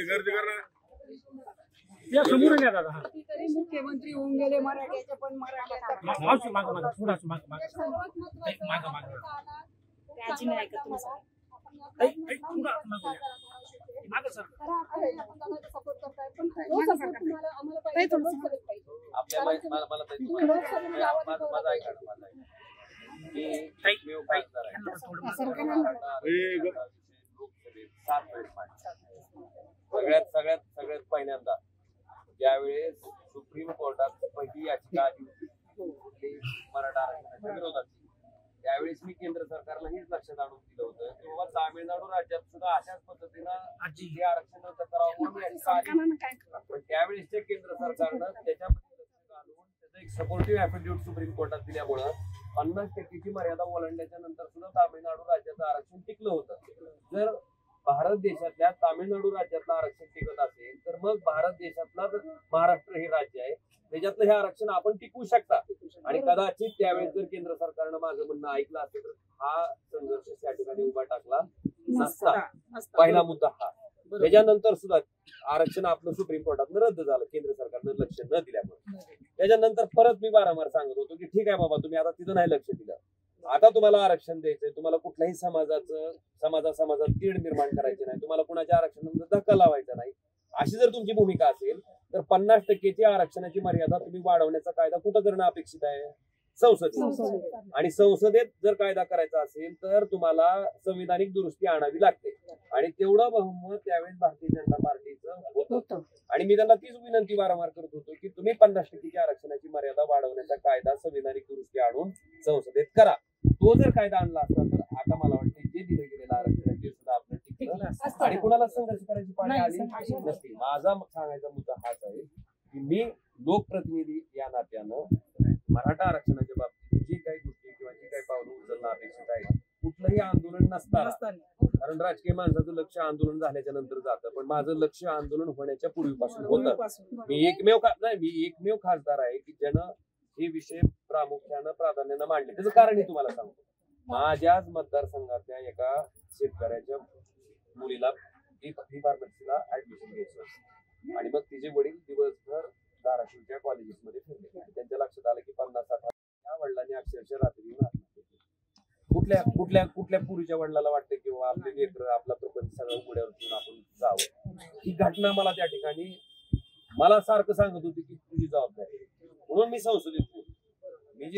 गर्दी कर या समोर नाही दादा तरी मुख्यमंत्री होऊन गेले मराठ्याचे पण मागं मागं मागं थोडासा मागं मागं मागं मागं त्याची नाही ऐकत तुम्ही मागं सर सगळ्यात पहिल्यांदा ज्यावेळेस सुप्रीम कोर्टात पहिली याचिका आली होती मराठा आरक्षणाच्या विरोधात, त्यावेळेस मी केंद्र सरकारला हेच लक्षात आणून दिलं होतं की बाबा तामिळनाडू राज्यात सुद्धा अशाच पद्धतीनं हे आरक्षण रद्द करावं म्हणून पण त्यावेळेसच्या केंद्र सरकारनं त्याच्यामध्ये लक्ष घालून त्याचं एक सपोर्टिव्ह ऍफिडेव्हिट सुप्रीम कोर्टात दिल्यामुळं 50% मर्यादा ओलांडल्याच्या नंतर सुद्धा तामिळनाडू राज्याचं आरक्षण टिकलं होतं. जर भारत देशातल्या तामिळनाडू राज्यातलं आरक्षण टिकत असेल तर मग भारत देशातला महाराष्ट्र हे राज्य आहे त्याच्यातलं हे आरक्षण आपण टिकवू शकता. आणि कदाचित त्यावेळेस जर केंद्र सरकारनं माझं म्हणणं ऐकलं असेल तर हा संघर्ष त्या ठिकाणी उभा टाकला नसता. पहिला मुद्दा हा. त्याच्यानंतर सुद्धा आरक्षण आपलं सुप्रीम कोर्टातनं रद्द झालं केंद्र सरकारनं लक्ष न दिल्यामुळे. त्याच्यानंतर परत मी वारंवार सांगत होतो की ठीक आहे बाबा तुम्ही आता तिथं नाही लक्ष दिलं, आता तुम्हाला आरक्षण द्यायचंय, तुम्हाला कुठल्याही समाजात तीड निर्माण करायची नाही, तुम्हाला कुणाच्या आरक्षणाला धक्का लावायचा नाही, अशी जर तुमची भूमिका असेल तर 50% आरक्षणाची मर्यादा तुम्ही वाढवण्याचा कायदा कुठं करणं अपेक्षित आहे? संसदेत. आणि संसदेत जर कायदा करायचा असेल तर तुम्हाला संविधानिक दुरुस्ती आणावी लागते आणि तेवढं बहुमत त्यावेळेस भारतीय जनता पार्टीचं होतं. आणि मी त्यांना तीच विनंती वारंवार करत होतो की तुम्ही 50% आरक्षणाची मर्यादा वाढवण्याचा कायदा संविधानिक दुरुस्ती आणून संसदेत करा. तो जर कायदा आणला असता तर आता मला वाटतं जे दिलं गेलेलं आरक्षण ते सुद्धा आपलं टिकलं आणि कुणाला संघर्ष करायची पाळी आली नसती. माझा सांगायचा मुद्दा हाच आहे की मी लोकप्रतिनिधी या नात्यानं मराठा आरक्षणाच्या बाबतीत जी काही गोष्टी किंवा जी काही पावलं उचलणं अपेक्षित आहे कुठलंही आंदोलन नसताना, कारण राजकीय माणसाचं लक्ष आंदोलन झाल्याच्या नंतर जातं, पण माझं लक्ष आंदोलन होण्याच्या पूर्वीपासून होतं. मी एकमेव खासदार आहे की ज्यानं हे विषय प्राधान्यानं मांडले. त्याचं कारणही तुम्हाला सांगतो. माझ्याच मतदारसंघातल्या एका शेतकऱ्याच्या मुलीला फार्मसीला ऍडमिशन घ्यायचं आणि मग तिचे वडील दिवसभर धाराशिवच्या कॉलेजेसमध्ये फिरले. त्यांच्या लक्षात आलं की 50-60 या वडिलांनी अक्षरशः रात्री येऊन कुठल्या पुरीच्या वडिलाला वाटतं की आपले लेकर आपला प्रपंच सगळं उघड्यावर ठेवून आपण जावं. ही घटना मला त्या ठिकाणी मला सारखं सांगत होती की तुझी जबाबदारी. म्हणून मी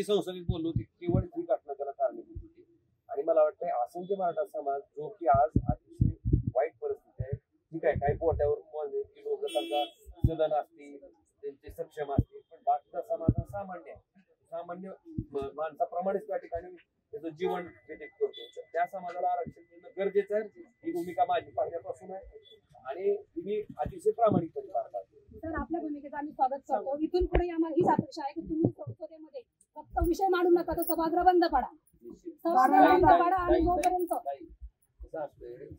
संसदेत बोललो होती केवळ ही घटना त्याला कारणीभूत होती. आणि मला वाटतं असंख्य मराठा समाज जो की आज अतिशय वाईट परिस्थिती आहे, ठीक आहे काही पोट्यावर की लोक समजा सदन असतील त्यांचे सक्षम असतील, पण बाकीचा समाज हा सामान्य माणसाप्रमाणेच त्या ठिकाणी त्याचं जीवन व्यतीत करतो. त्या समाजाला आरक्षण देणं गरजेचं आहे. ही भूमिका माझी पहिल्यापासून आहे आणि तुम्ही अतिशय प्रामाणिकपणे पाहतात. सर आपल्या भूमिकेचं आम्ही स्वागत करतो. इथून पुढे आम्हाला हीच अपेक्षा आहे की तुम्ही संसदेमध्ये फक्त विषय मांडू नका, तर सभागृह बंद पडा. आणि जोपर्यंत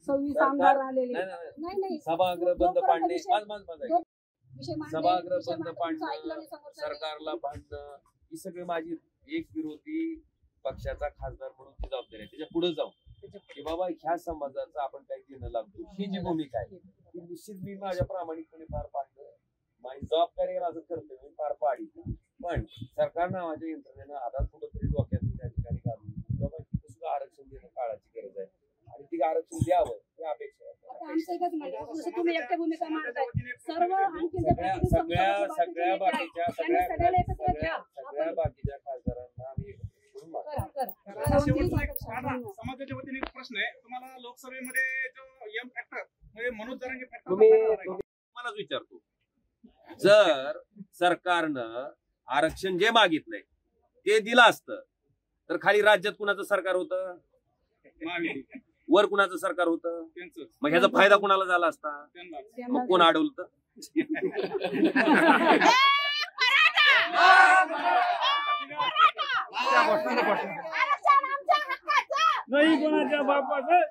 26 आमदार आलेले नाही सभागृह बंद पाडणे, सभागृह बंद पाडणं, सरकारला भांडणं ही सगळी माझी एक विरोधी पक्षाचा खासदार म्हणून ती जबाबदारी आहे. त्याच्या पुढे जाऊ की बाबा ह्या समाजाचं आपण काही देणं लागतो ही जी भूमिका आहे ती निश्चित मी माझ्या प्रामाणिकपणे पार पाडणं माझी जबाबदारी माझं कर्तव्य मी पार पाडी. पण सरकार नावाच्या यंत्रणेनं आता कुठंतरी डोक्यात त्या ठिकाणी घालून बाबा तिथं सुद्धा आरक्षण देणं काळाची गरज आहे आणि ती आरक्षण द्यावं ही अपेक्षा आहे. सगळ्या बाकीच्या खासदारांना आम्ही समाजाच्या वतीने एक प्रश्न आहे तुम्हाला. लोकसभेमध्ये जो एम फॅक्टर म्हणजे मनोज जरांगे फॅक्टर तुम्हालाच विचारतो, जर सरकारनं आरक्षण जे मागितलंय ते दिलं असतं तर खाली राज्यात कुणाचं सरकार होतं, वर कुणाचं सरकार होतं, मग ह्याचा फायदा कुणाला झाला असता, मग कोण अडवलं? नाही कोणाच्या बापाचं